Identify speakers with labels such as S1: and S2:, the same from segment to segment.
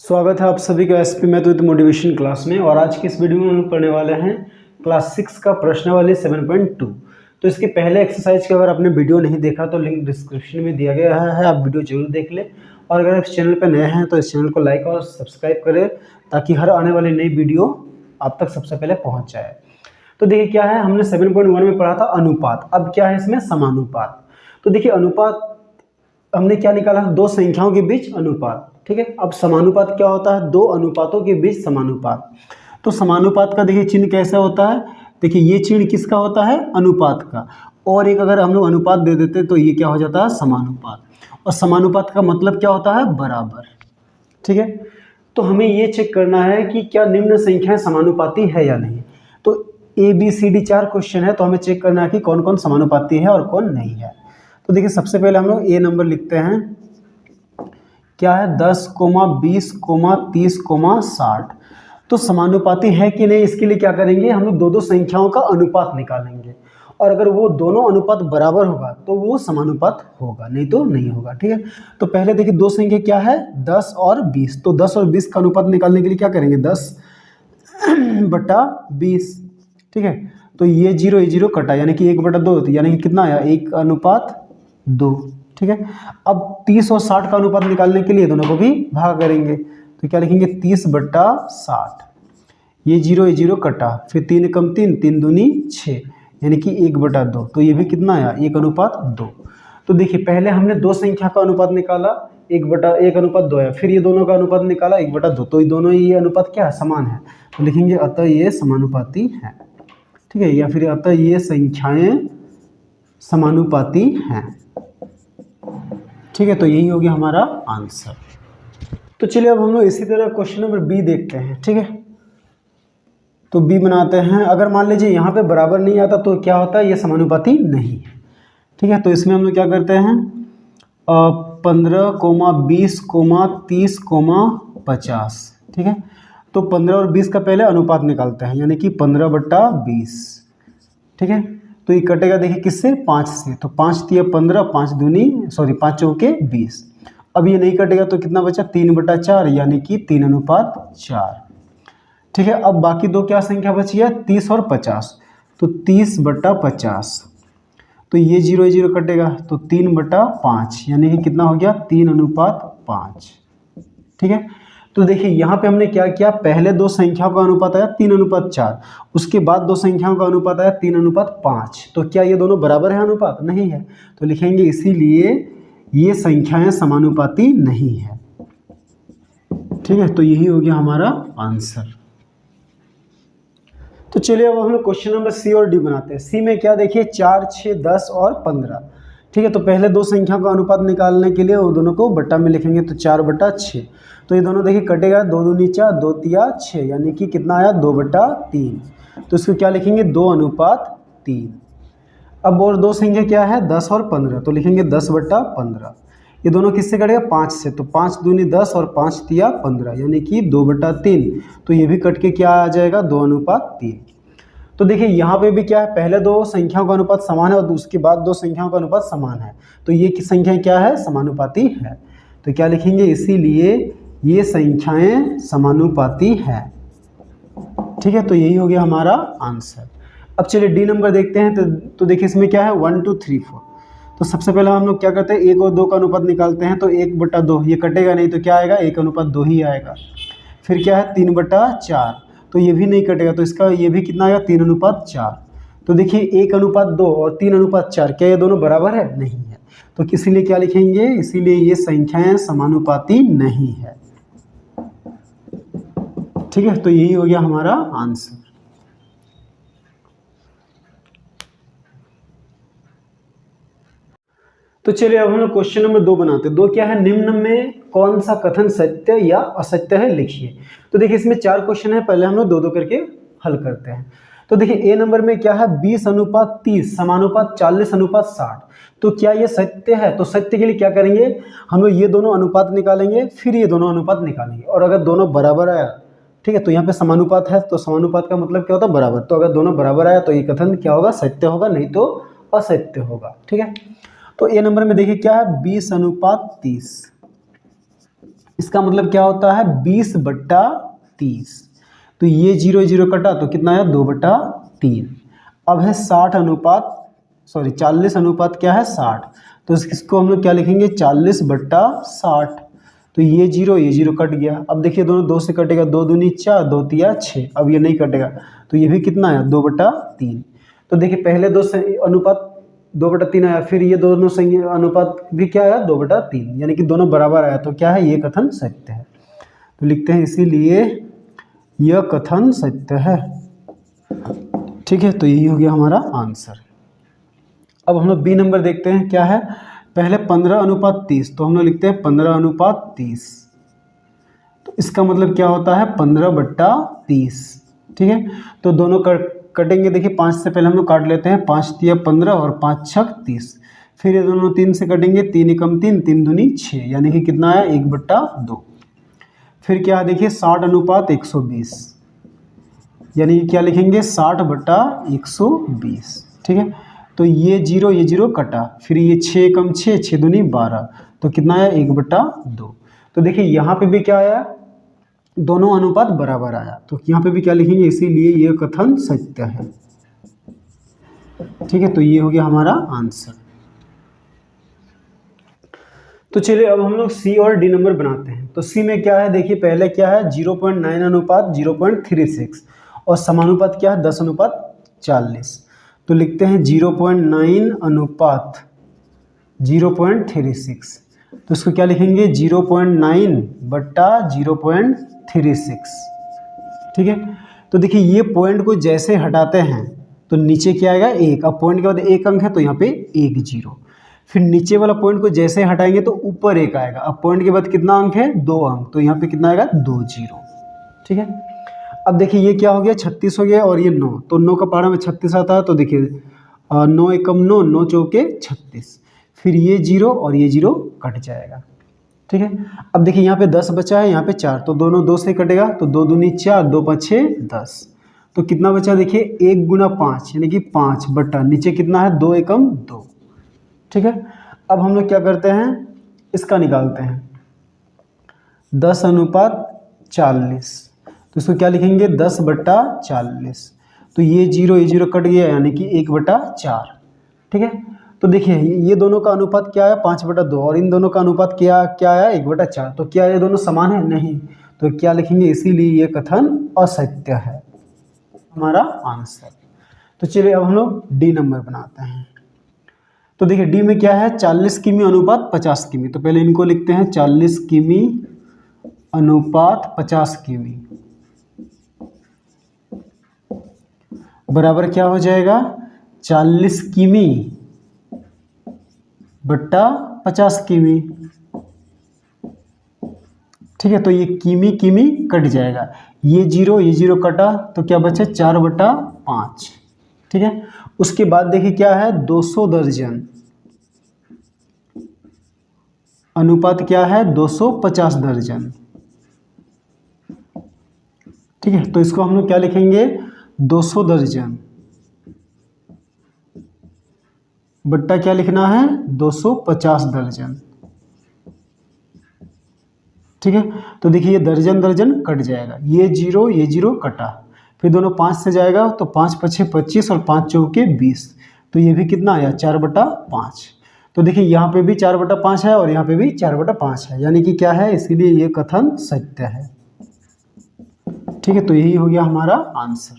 S1: स्वागत है आप सभी का SP math with motivation class में। और आज की इस वीडियो में हम पढ़ने वाले हैं क्लास 6 का प्रश्नावली 7.2। तो इसके पहले एक्सरसाइज का अगर आपने वीडियो नहीं देखा तो लिंक डिस्क्रिप्शन में दिया गया है, आप वीडियो जरूर देख लें। और अगर इस चैनल पर नए हैं तो इस चैनल को लाइक और सब्सक्राइब करें ताकि हर आने वाली नई वीडियो आप तक सबसे पहले पहुँच जाए। तो देखिए क्या है, हमने 7.1 में पढ़ा था अनुपात, अब क्या है इसमें समानुपात। तो देखिए अनुपात हमने क्या निकाला, दो संख्याओं के बीच अनुपात, ठीक है। अब समानुपात क्या होता है, दो अनुपातों के बीच समानुपात। तो समानुपात का देखिए चिन्ह कैसा होता है, देखिए ये चिन्ह किसका होता है, अनुपात का। और एक अगर हम लोग अनुपात दे देते तो ये क्या हो जाता है, समानुपात। और समानुपात का मतलब क्या होता है, बराबर, ठीक है। तो हमें ये चेक करना है कि क्या निम्न संख्याएं समानुपाती है या नहीं। तो ABCD 4 क्वेश्चन है, तो हमें चेक करना है कि कौन कौन समानुपाती है और कौन नहीं है। तो देखिए सबसे पहले हम लोग ए नंबर लिखते हैं, क्या है 10, 20, 30, 60। तो समानुपाती है कि नहीं, इसके लिए क्या करेंगे, हम लोग दो दो संख्याओं का अनुपात निकालेंगे। और अगर वो दोनों अनुपात बराबर होगा तो वो समानुपात होगा, नहीं तो नहीं होगा, ठीक है। तो पहले देखिए दो संख्या क्या है, 10 और 20। तो 10 और 20 का अनुपात निकालने के लिए क्या करेंगे, 10/20, ठीक है। तो ये 0 कटा, यानी कि 1/2, यानी कि कितना आया, 1/2, ठीक है। अब 30 और 60 का अनुपात निकालने के लिए दोनों को भी भाग करेंगे। तो क्या लिखेंगे, 30/60। ये 0 कटा, फिर 3 कम 3, 3 दूनी 6, यानी कि 1/2। तो ये भी कितना आया, 1/2। तो देखिए पहले हमने दो संख्या का अनुपात निकाला, 1/2 आया। फिर ये दोनों का अनुपात निकाला 1/2। तो ये दोनों ये अनुपात क्या है, समान है। तो लिखेंगे अतः ये समानुपाती है, ठीक है। या फिर अतः ये संख्याएं समानुपाती हैं, ठीक है। तो यही हो गया हमारा आंसर। तो चलिए अब हम लोग इसी तरह क्वेश्चन नंबर बी देखते हैं, ठीक है। तो बी बनाते हैं। अगर मान लीजिए यहाँ पे बराबर नहीं आता तो क्या होता है, ये समानुपाती नहीं है, ठीक है। तो इसमें हम लोग क्या करते हैं, 15, 20, 30, 50, ठीक है। तो 15 और 20 का पहले अनुपात निकालते हैं, यानी कि 15/20, ठीक है। तो ये कटेगा देखिए किससे, 5 से। तो 5 तिया 15, 5 चौके 20। अब ये नहीं कटेगा तो कितना बचा, 3/4, यानी कि 3:4, ठीक है। अब बाकी दो क्या संख्या बची है, 30 और 50। तो 30/50। तो ये 0 कटेगा, तो 3/5, यानी कि कितना हो गया, 3:5, ठीक है। तो देखिए यहाँ पे हमने क्या किया, पहले दो संख्याओं का अनुपात आया 3:4, उसके बाद दो संख्याओं का अनुपात आया 3:5। तो क्या ये दोनों बराबर है अनुपात, नहीं है। तो लिखेंगे इसीलिए ये संख्याएं समानुपाती नहीं है, ठीक है। तो यही हो गया हमारा आंसर। तो चलिए अब हम लोग क्वेश्चन नंबर सी और डी बनाते हैं। सी में क्या देखिए, 4, 6, 10 और 15, ठीक है। तो पहले दो संख्या का अनुपात निकालने के लिए वो दोनों को बट्टा में लिखेंगे, तो 4/6। तो ये दोनों देखिए कटेगा, 2 दूनी 4, 2 तिया 6, यानी कि कितना आया, 2/3। तो इसको क्या लिखेंगे, 2:3। अब और दो संख्या क्या है, 10 और 15। तो लिखेंगे 10/15। ये दोनों किससे कटेगा, 5 से। तो 5 दूनी 10 और 5 तिया 15, यानी कि 2/3। तो ये भी कट के क्या आ जाएगा, 2:3। तो देखिए यहाँ पे भी क्या है, पहले दो संख्याओं का अनुपात समान है और उसके बाद दो संख्याओं का अनुपात समान है। तो ये संख्या क्या है, समानुपाती है। तो क्या लिखेंगे, इसीलिए ये संख्याएं समानुपाती है, ठीक है। तो यही हो गया हमारा आंसर। अब चलिए डी नंबर देखते हैं। तो देखिए इसमें क्या है, 1, 2, 3, 4। तो सबसे पहले हम लोग क्या करते हैं, 1 और 2 का अनुपात निकालते हैं। तो 1/2, ये कटेगा नहीं, तो क्या आएगा, 1:2 ही आएगा। फिर क्या है, 3/4। तो ये भी नहीं कटेगा, तो इसका ये भी कितना आएगा, 3:4। तो देखिए 1:2 और 3:4, क्या ये दोनों बराबर है, नहीं है। तो इसीलिए क्या लिखेंगे, इसीलिए ये संख्याएं समानुपाती नहीं है, ठीक है। तो यही हो गया हमारा आंसर। तो चलिए अब हम लोग क्वेश्चन नंबर 2 बनाते हैं। 2 क्या है, निम्न में कौन सा कथन सत्य या असत्य है, लिखिए। तो देखिए इसमें 4 क्वेश्चन है, पहले हम लोग 2-2 करके हल करते हैं। तो देखिए ए नंबर में क्या है, 20:30 समानुपात 40:60। तो क्या ये सत्य है, तो सत्य के लिए क्या करेंगे, हम लोग ये दोनों अनुपात निकालेंगे, फिर ये दोनों अनुपात निकालेंगे। और अगर दोनों बराबर आया, ठीक है, तो यहाँ पे समानुपात है, तो समानुपात का मतलब क्या होता है, बराबर। तो अगर दोनों बराबर आया तो ये कथन क्या होगा, सत्य होगा, नहीं तो असत्य होगा, ठीक है। तो ए नंबर में देखिए क्या है, 20:30, इसका मतलब क्या होता है 20/30। तो ये 0 कटा तो कितना आया 2/3। अब है 40 अनुपात क्या है 60। तो इसको हम लोग क्या लिखेंगे 40/60। तो ये 0 कट गया। अब देखिए दोनों 2 से कटेगा, 2 दूनी 4, 2 तिया 6। अब ये नहीं कटेगा तो ये भी कितना आया 2/3। तो देखिए पहले दो अनुपात 2/3 आया, फिर ये दोनों अनुपात भी क्या आया 2/3, यानी कि दोनों बराबर आया। तो क्या है ये कथन सत्य है। तो लिखते हैं इसीलिए यह कथन सत्य है। ठीक है, तो यही हो गया हमारा आंसर। अब हम लोग बी नंबर देखते हैं क्या है। पहले 15/30, तो हम लोग लिखते हैं 15/30। तो इसका मतलब क्या होता है 15/30। ठीक है, तो दोनों कटेंगे। देखिए 5 से पहले हम लोग काट लेते हैं, 5 तिया 15 और 5 छक 30। फिर ये दोनों 3 से कटेंगे, 3 एकम 3, 3 दूनी 6, यानी कि कितना आया 1/2। फिर क्या देखिए 60/120, यानी कि क्या लिखेंगे 60/120। ठीक है, तो ये 0 कटा, फिर ये 6 एकम 6, 6 दूनी 12, तो कितना आया 1/2। तो देखिए यहाँ पे भी क्या आया दोनों अनुपात बराबर आया। तो यहाँ पे भी क्या लिखेंगे इसीलिए ये कथन सत्य है। ठीक है, तो ये हो गया हमारा आंसर। तो चलिए अब हम लोग सी और डी नंबर बनाते हैं। तो सी में क्या है देखिए, पहले क्या है 0.9/0.36 और समानुपात क्या है 10/40। तो लिखते हैं 0.9/0.36। तो इसको क्या लिखेंगे 0.9/0.36। ठीक है, तो देखिए ये पॉइंट को जैसे हटाते हैं तो नीचे क्या आएगा 1। अब पॉइंट के बाद 1 अंक है तो यहाँ पे 1 0। फिर नीचे वाला पॉइंट को जैसे हटाएंगे तो ऊपर 1 आएगा। अब पॉइंट के बाद कितना अंक है 2 अंक, तो यहाँ पे कितना आएगा 2 0। ठीक है, अब देखिए ये क्या हो गया 36 हो गया और ये 9, तो 9 का पहाड़ा में 36 आता है। तो देखिए 9 एकम 9, 9 चौके 36। फिर ये 0 और ये 0 कट जाएगा। ठीक है, अब देखिए यहाँ पे 10 बचा है, यहाँ पे 4, तो दोनों 2 से कटेगा, तो 2 दूनी 4, 2 5 6 10। तो कितना बचा देखिए 1 गुना 5, यानी कि 5 बटा नीचे कितना है 2 एकम 2। ठीक है, अब हम लोग क्या करते हैं इसका निकालते हैं 10/40। तो इसको क्या लिखेंगे 10/40। तो ये 0 कट गया, यानी कि 1/4। ठीक है, तो देखिए ये दोनों का अनुपात क्या है 5/2 और इन दोनों का अनुपात क्या आया 1/4। तो क्या ये दोनों समान है नहीं, तो क्या लिखेंगे इसीलिए ये कथन असत्य है, हमारा आंसर। तो चलिए अब हम लोग डी नंबर बनाते हैं। तो देखिए डी में क्या है 40 किमी अनुपात 50 किमी। तो पहले इनको लिखते हैं 40 किमी अनुपात 50 किमी बराबर क्या हो जाएगा 40 किमी बट्टा 50 किमी। ठीक है, तो ये किमी किमी कट जाएगा, ये 0 कटा, तो क्या बचा 4/5। ठीक है, उसके बाद देखिए क्या है 200 दर्जन अनुपात क्या है 250 दर्जन। ठीक है, तो इसको हम लोग क्या लिखेंगे 200 दर्जन बट्टा क्या लिखना है 250 दर्जन। ठीक है, तो देखिए ये दर्जन दर्जन कट जाएगा, ये 0 कटा, फिर दोनों 5 से जाएगा, तो 5 5 25 और 5 चौके 20। तो ये भी कितना आया 4/5। तो देखिए यहाँ पे भी 4/5 है और यहाँ पे भी 4/5 है, यानी कि क्या है इसीलिए ये कथन सत्य है। ठीक है, तो यही हो गया हमारा आंसर।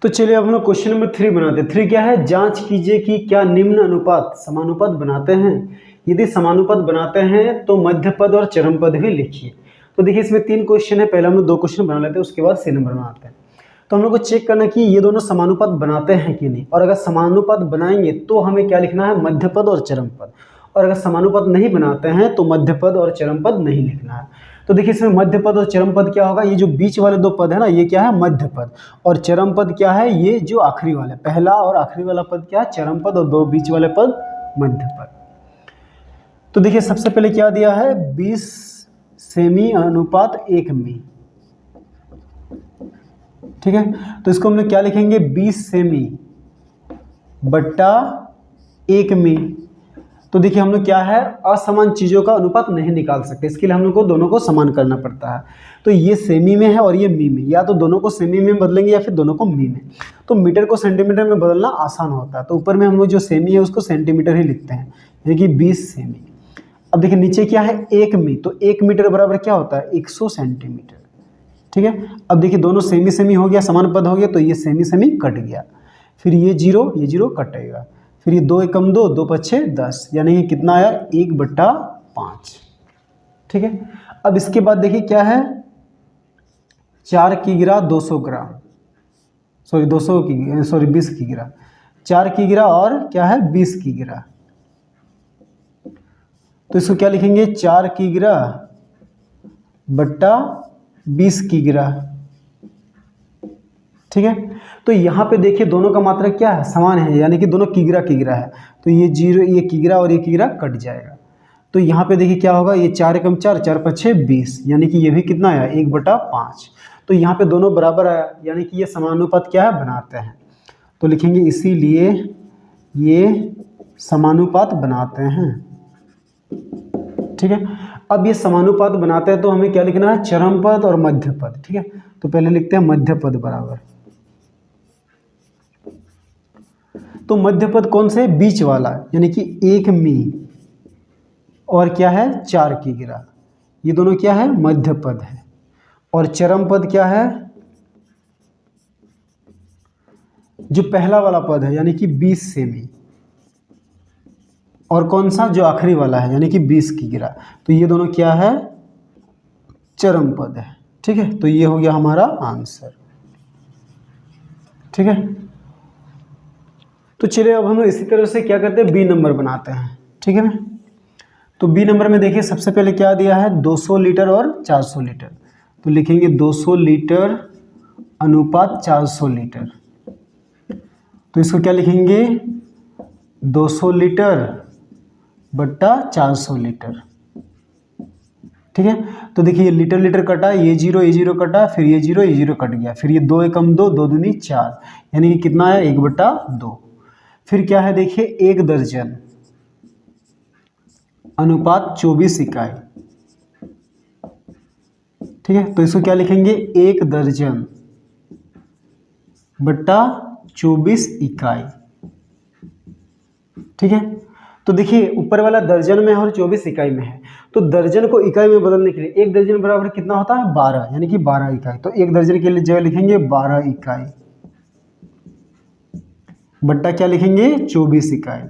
S1: तो चलिए अब हम लोग क्वेश्चन नंबर 3 बनाते हैं। 3 क्या है, जांच कीजिए कि क्या निम्न अनुपात समानुपात बनाते हैं। यदि समानुपात बनाते हैं तो मध्य पद और चरम पद भी लिखिए। तो देखिए इसमें 3 क्वेश्चन है, पहले हम लोग 2 क्वेश्चन बना लेते हैं, उसके बाद सी नंबर बनाते हैं। तो हम लोग को चेक करना कि ये दोनों समानुपात बनाते हैं कि नहीं, और अगर समानुपात बनाएंगे तो हमें क्या लिखना है मध्य पद और चरम पद, और अगर समानुपात नहीं बनाते हैं तो मध्य पद और चरम पद नहीं लिखना है। तो देखिए इसमें मध्य पद और चरम पद क्या होगा, ये जो बीच वाले 2 पद है ना ये क्या है मध्य पद, और चरम पद क्या है ये जो आखिरी वाले, पहला और आखिरी वाला पद क्या है चरम पद, और 2 बीच वाले पद मध्य पद। तो देखिए सबसे पहले क्या दिया है 20 सेमी अनुपात 1 मी। ठीक है, तो इसको हम लोग क्या लिखेंगे 20 सेमी बट्टा 1 मी। तो देखिए हम लोग क्या है, असमान चीज़ों का अनुपात नहीं निकाल सकते, इसके लिए हम लोग को दोनों को समान करना पड़ता है। तो ये सेमी में है और ये मी में, या तो दोनों को सेमी में बदलेंगे या फिर दोनों को मी में। तो मीटर को सेंटीमीटर में बदलना आसान होता है, तो ऊपर में हम लोग जो सेमी है उसको सेंटीमीटर ही लिखते हैं, यानी कि 20 सेमी। अब देखिए नीचे क्या है, 1 मी, तो 1 मीटर बराबर क्या होता है, 100 सेंटीमीटर। ठीक है, अब देखिए दोनों सेमी सेमी हो गया, समान पद हो गया, तो ये सेमी सेमी कट गया, फिर ये जीरो कटेगा, फिर ये 2 एकम 2, 2 पच्छे 10, यानी कि कितना आया, 1/5। ठीक है, अब इसके बाद देखिए क्या है, 4 किग्रा 200 ग्राम, सॉरी 20 किग्रा, 4 किग्रा और क्या है 20 किग्रा। तो इसको क्या लिखेंगे, 4 किग्रा बट्टा 20 किग्रा। ठीक है, तो यहाँ पे देखिए दोनों का मात्रा क्या है, समान है, यानी कि दोनों किग्रा किग्रा है, तो ये जीरो, ये किग्रा और ये किग्रा कट जाएगा। तो यहाँ पे देखिए क्या होगा, ये 4 एकम 4, 4 पच्छे 20, यानी कि ये भी कितना आया, 1/5। तो यहाँ पे दोनों बराबर आया, यानी कि ये समानुपात क्या है, बनाते हैं। तो लिखेंगे इसीलिए ये समानुपात बनाते हैं। ठीक है, अब ये समानुपात बनाते हैं तो हमें क्या लिखना है, चरम पद और मध्य पद। ठीक है, तो पहले लिखते हैं मध्य पद बराबर, तो मध्य पद कौन से, बीच वाला, यानी कि 1 मी और क्या है 4 किग्रा, ये दोनों क्या है, मध्य पद है। और चरम पद क्या है, जो पहला वाला पद है, यानी कि 20 सेमी, और कौन सा, जो आखिरी वाला है, यानी कि 20 किग्रा। तो ये दोनों क्या है, चरम पद है। ठीक है, तो ये हो गया हमारा आंसर। ठीक है, तो चलिए अब हम लोग इसी तरह से क्या करते हैं, बी नंबर बनाते हैं। ठीक है, तो बी नंबर में देखिए सबसे पहले क्या दिया है, 200 लीटर और 400 लीटर। तो लिखेंगे 200 लीटर अनुपात 400 लीटर। तो इसको क्या लिखेंगे, 200 लीटर बट्टा 400 लीटर। ठीक है, तो देखिए ये लीटर लीटर कटा, ये जीरो कटा, फिर ये जीरो कट गया, फिर ये 2 एकम 2, 2 दूनी 4, यानी कि कितना है, 1/2। फिर क्या है देखिए, 1 दर्जन अनुपात 24 इकाई। ठीक है, तो इसको क्या लिखेंगे, 1 दर्जन बट्टा 24 इकाई। ठीक है, तो देखिए ऊपर वाला दर्जन में है और 24 इकाई में है, तो दर्जन को इकाई में बदलने के लिए 1 दर्जन बराबर कितना होता है, 12, यानी कि 12 इकाई। तो 1 दर्जन के लिए जगह लिखेंगे 12 इकाई बट्टा क्या लिखेंगे, 24 इकाई।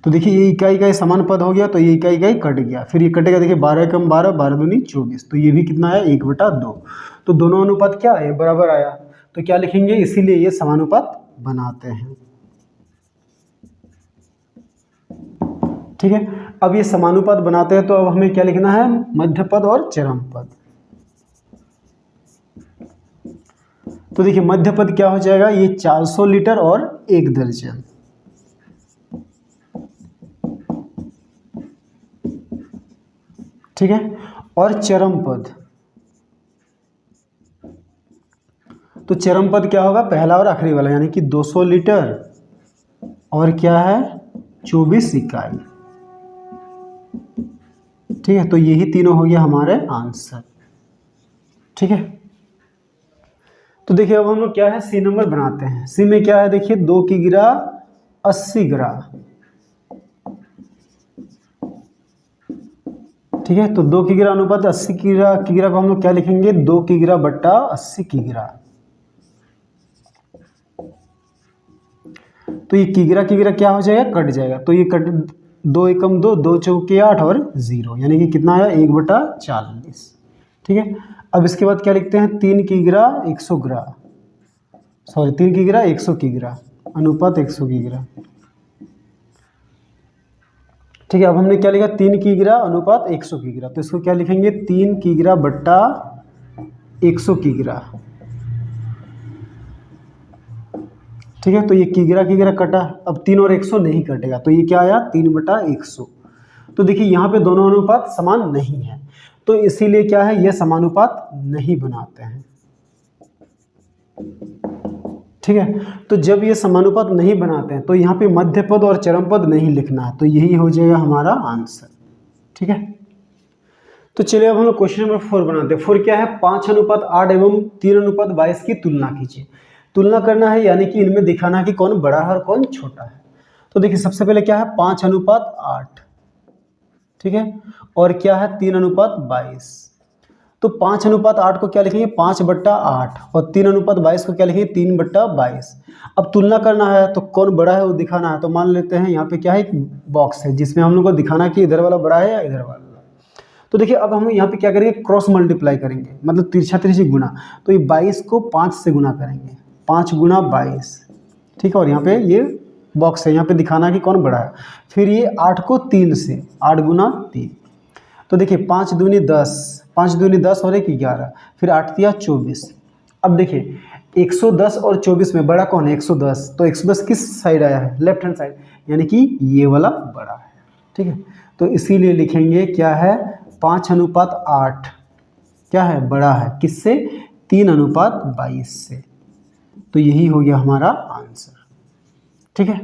S1: तो देखिए ये इकाई का समान पद हो गया, तो ये इकाई कट गया, फिर ये कटेगा, देखिए 12 एकम 12, 12 दूनी 24, तो ये भी कितना है, 1/2। तो दोनों अनुपात क्या है, बराबर आया, तो क्या लिखेंगे, इसीलिए ये समानुपात बनाते हैं। ठीक है, अब ये समानुपात बनाते हैं, तो अब हमें क्या लिखना है, मध्य पद और चरम पद। तो देखिए मध्य पद क्या हो जाएगा, ये 400 लीटर और 1 दर्जन। ठीक है, और चरम पद, तो चरम पद क्या होगा, पहला और आखिरी वाला, यानी कि 200 लीटर और क्या है 24 इकाई। ठीक है, तो यही तीनों हो गया हमारे आंसर। ठीक है, तो देखिए अब हम लोग क्या है, सी नंबर बनाते हैं। सी में क्या है, देखिए 2 किग्रा 80 ग्राम। ठीक है, तो 2 किग्रा अनुपात 80 किग्रा, किग्रा को हम लोग क्या लिखेंगे, 2 किग्रा बट्टा 80 किग्रा। तो ये किग्रा किग्रा क्या हो जाएगा, कट जाएगा, तो ये कट, 2 एकम 2, 2 चौके 8 और 0, यानी कि कितना आया, 1/40। ठीक है, अब इसके बाद क्या लिखते हैं, 3 किग्रा 100 ग्राम, सॉरी 3 किग्रा 100 किग्रा अनुपात 100 किग्रा। ठीक है, अब हमने क्या लिखा, 3 किग्रा अनुपात 100 किग्रा, तो इसको क्या लिखेंगे, 3 किग्रा बट्टा 100 किग्रा। ठीक है, तो ये किग्रा किग्रा कटा, अब 3 और 100 नहीं कटेगा, तो ये क्या आया, 3/100। तो देखिए यहाँ पे दोनों अनुपात समान नहीं है, तो इसीलिए क्या है, ये समानुपात नहीं बनाते हैं। ठीक है। तो जब ये समानुपात नहीं बनाते हैं तो यहाँ पे मध्य पद और चरम पद नहीं लिखना है, तो यही हो जाएगा हमारा आंसर। ठीक है, तो चलिए अब हम लोग क्वेश्चन नंबर 4 बनाते हैं। 4 क्या है, 5:8 एवं 3:22 की तुलना कीजिए। तुलना करना है यानी कि इनमें दिखाना है कि कौन बड़ा है और कौन छोटा है। तो देखिए सबसे पहले क्या है 5:8, ठीक है, और क्या है 3:22। तो 5:8 को क्या लिखेंगे 5/8 और 3:22 को क्या लिखेंगे 3/22। अब तुलना करना है तो कौन बड़ा है वो दिखाना है। तो मान लेते हैं यहाँ पे क्या है, एक बॉक्स है जिसमें हम लोग को दिखाना है कि इधर वाला बड़ा है या इधर वाला। तो देखिए अब हम यहाँ पे क्या करेंगे, क्रॉस मल्टीप्लाई करेंगे, मतलब तिरछा तिरछी गुना। तो ये 22 को 5 से गुना करेंगे, 5 गुना 22, ठीक है। और यहाँ पे ये बॉक्स है, यहाँ पे दिखाना है कि कौन बड़ा है। फिर ये 8 को 3 से, 8 गुना 3। तो देखिए 5 दूनी 10, 5 दूनी 10 और 1 11, फिर 8 तिया 24। अब देखिए 110 और 24 में बड़ा कौन है 110, तो 110 किस साइड आया है, लेफ्ट हैंड साइड, यानी कि ये वाला बड़ा है। ठीक है, तो इसीलिए लिखेंगे क्या है 5:8 क्या है बड़ा है किससे, 3:22 से। तो यही हो गया हमारा आंसर। ठीक है।